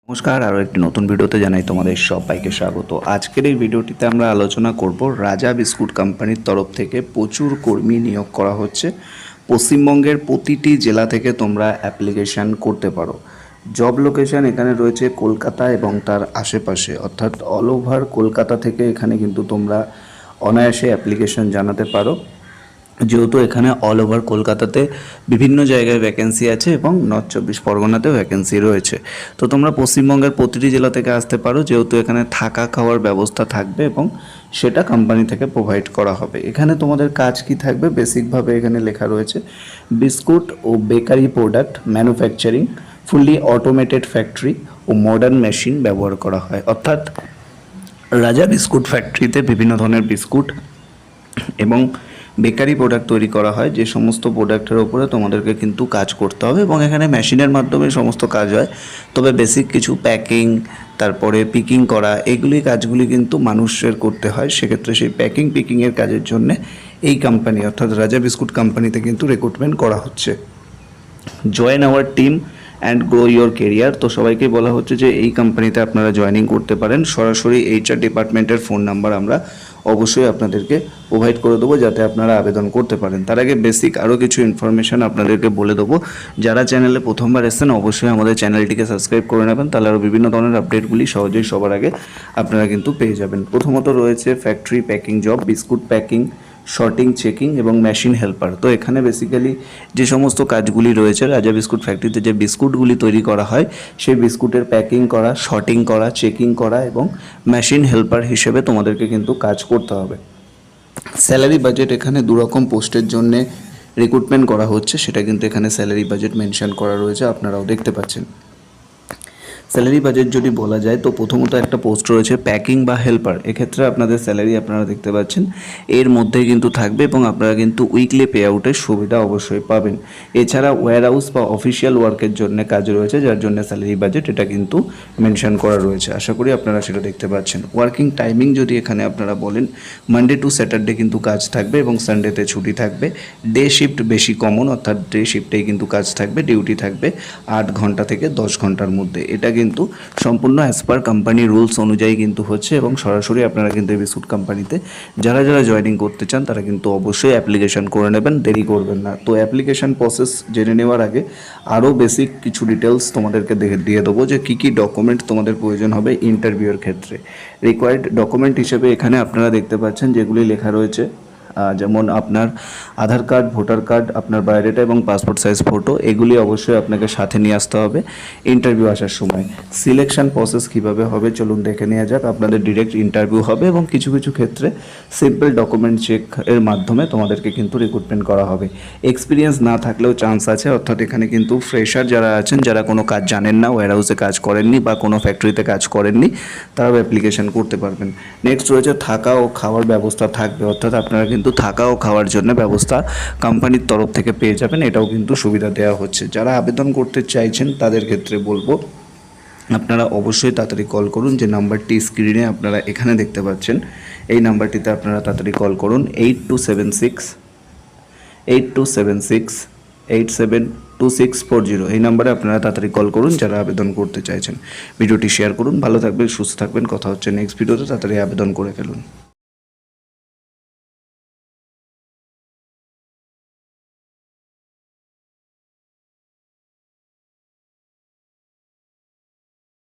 নমস্কার, আরও একটি নতুন ভিডিওতে জানাই তোমাদের সবাইকে স্বাগত। আজকের এই ভিডিওটিতে আমরা আলোচনা করব রাজা বিস্কুট কোম্পানির তরফ থেকে প্রচুর কর্মী নিয়োগ করা হচ্ছে। পশ্চিমবঙ্গের প্রতিটি জেলা থেকে তোমরা অ্যাপ্লিকেশান করতে পারো। জব লোকেশান এখানে রয়েছে কলকাতা এবং তার আশেপাশে, অর্থাৎ অল ওভার কলকাতা থেকে এখানে কিন্তু তোমরা অনায়াসে অ্যাপ্লিকেশান জানাতে পারো। যেহেতু এখানে অল ওভার কলকাতাতে বিভিন্ন জায়গায় ভ্যাকেন্সি আছে এবং নর্থ চব্বিশ পরগনাতেও ভ্যাকেন্সি রয়েছে। তো তোমরা পশ্চিমবঙ্গের প্রতিটি জেলা থেকে আসতে পারো, যেহেতু এখানে থাকা খাওয়ার ব্যবস্থা থাকবে এবং সেটা কোম্পানি থেকে প্রোভাইড করা হবে। এখানে তোমাদের কাজ কি থাকবে, বেসিকভাবে এখানে লেখা রয়েছে বিস্কুট ও bakery product manufacturing, fully automated factory ও মডার্ন মেশিন ব্যবহার করা হয়। অর্থাৎ রাজা বিস্কুট ফ্যাক্টরিতে বিভিন্ন ধরনের বিস্কুট এবং বেকারি প্রোডাক্ট তৈরি করা হয়, যে সমস্ত প্রোডাক্টের ওপরে তোমাদেরকে কিন্তু কাজ করতে হবে এবং এখানে মেশিনের মাধ্যমে সমস্ত কাজ হয়। তবে বেসিক কিছু প্যাকিং, তারপরে পিকিং করা, এগুলি কাজগুলি কিন্তু মানুষের করতে হয়। সেক্ষেত্রে সেই প্যাকিং পিকিংয়ের কাজের জন্যে এই কোম্পানি অর্থাৎ রাজা বিস্কুট কোম্পানিতে কিন্তু রিক্রুটমেন্ট করা হচ্ছে। Join our team and grow your career. তো সবাইকে বলা হচ্ছে যে এই কোম্পানিতে আপনারা জয়েনিং করতে পারেন। সরাসরি এইচআর ডিপার্টমেন্টের ফোন নাম্বার আমরা অবশ্যই আপনাদেরকে প্রোভাইড করে দেবো, যাতে আপনারা আবেদন করতে পারেন। তার আগে বেসিক আরও কিছু ইনফরমেশান আপনাদেরকে বলে দেবো। যারা চ্যানেলে প্রথমবার এসেছেন অবশ্যই আমাদের চ্যানেলটিকে সাবস্ক্রাইব করে নেবেন, তাহলে আরও বিভিন্ন ধরনের আপডেটগুলি সহজেই সবার আগে আপনারা কিন্তু পেয়ে যাবেন। প্রথমত রয়েছে factory packing job, biscuit packing, sorting, checking এবং মেশিন হেল্পার। তো এখানে বেসিক্যালি যে সমস্ত কাজগুলি রয়েছে, রাজা বিস্কুট ফ্যাক্টরিতে যে বিস্কুটগুলি তৈরি করা হয় সেই বিস্কুটের প্যাকিং করা, শর্টিং করা, চেকিং করা এবং মেশিন হেল্পার হিসেবে তোমাদেরকে কিন্তু কাজ করতে হবে। স্যালারি বাজেট এখানে দুরকম পোস্টের জন্যে রিক্রুটমেন্ট করা হচ্ছে, সেটা কিন্তু এখানে স্যালারি বাজেট মেনশন করা রয়েছে, আপনারাও দেখতে পাচ্ছেন। স্যালারি বাজেট যদি বলা যায় তো প্রথমত একটা পোস্ট রয়েছে প্যাকিং বা হেল্পার। এক্ষেত্রে আপনাদের স্যালারি আপনারা দেখতে পাচ্ছেন এর মধ্যেই কিন্তু থাকবে এবং আপনারা কিন্তু উইকলি পে আউটের সুবিধা অবশ্যই পাবেন। এছাড়া ওয়্যার হাউস বা অফিসিয়াল ওয়ার্কের জন্য কাজ রয়েছে, যার জন্য স্যালারি বাজেট এটা কিন্তু মেনশন করা রয়েছে। আশা করি আপনারা সেটা দেখতে পাচ্ছেন। ওয়ার্কিং টাইমিং যদি এখানে আপনারা বলেন, মানডে টু স্যাটারডে কিন্তু কাজ থাকবে এবং সানডেতে ছুটি থাকবে। ডে শিফট বেশি কমন, অর্থাৎ ডে শিফটেই কিন্তু কাজ থাকবে। ডিউটি থাকবে 8 ঘন্টা থেকে 10 ঘন্টার মধ্যে। এটা কিন্তু সম্পূর্ণ অ্যাজ পার কোম্পানি রুলস অনুযায়ী কিন্তু হচ্ছে এবং সরাসরি আপনারা কিন্তু এই বিস্কুট কোম্পানিতে যারা জয়েনিং করতে চান তারা কিন্তু অবশ্যই অ্যাপ্লিকেশন করে নেবেন, দেরি করবেন না। তো অ্যাপ্লিকেশন প্রসেস জেনে নেওয়ার আগে আরও বেসিক কিছু ডিটেলস তোমাদেরকে দিয়ে দেবো যে কী কী ডকুমেন্ট তোমাদের প্রয়োজন হবে ইন্টারভিউয়ের ক্ষেত্রে। রিকোয়ার্ড ডকুমেন্ট হিসেবে এখানে আপনারা দেখতে পাচ্ছেন যেগুলি লেখা রয়েছে, যেমন আপনার আধার কার্ড, ভোটার কার্ড, আপনার বায়োডাটা এবং পাসপোর্ট সাইজ ফটো, এগুলি অবশ্যই আপনাকে সাথে নিয়ে আসতে হবে ইন্টারভিউ আসার সময়। সিলেকশন প্রসেস কীভাবে হবে চলুন দেখে নেওয়া যাক। আপনাদের ডিরেক্ট ইন্টারভিউ হবে এবং কিছু কিছু ক্ষেত্রে সিম্পল ডকুমেন্ট চেক এর মাধ্যমে তোমাদেরকে কিন্তু রিক্রুটমেন্ট করা হবে। এক্সপিরিয়েন্স না থাকলেও চান্স আছে, অর্থাৎ এখানে কিন্তু ফ্রেশার যারা আছেন, যারা কোনো কাজ জানেন না, ওয়্যার হাউসে কাজ করেননি বা কোনো ফ্যাক্টরিতে কাজ করেননি, তারাও অ্যাপ্লিকেশন করতে পারবেন। নেক্সট রয়েছে থাকা ও খাওয়ার ব্যবস্থা থাকবে, অর্থাৎ আপনারা কিন্তু থাকা ও খাওয়ার জন্য ব্যবস্থা কোম্পানির তরফ থেকে পেয়ে যাবেন, এটাও কিন্তু সুবিধা দেওয়া হচ্ছে। যারা আবেদন করতে চাইছেন তাদের ক্ষেত্রে বলবো আপনারা অবশ্যই তাড়াতাড়ি কল করুন। যে নাম্বারটি স্ক্রিনে আপনারা এখানে দেখতে পাচ্ছেন এই নাম্বারটিতে আপনারা তাড়াতাড়ি কল করুন, 8276 এই নাম্বারে আপনারা তাড়াতাড়ি কল করুন যারা আবেদন করতে চাইছেন। ভিডিওটি শেয়ার করুন, ভালো থাকবেন, সুস্থ থাকবেন। কথা হচ্ছে নেক্সট ভিডিওতে, তাড়াতাড়ি আবেদন করে ফেলুন।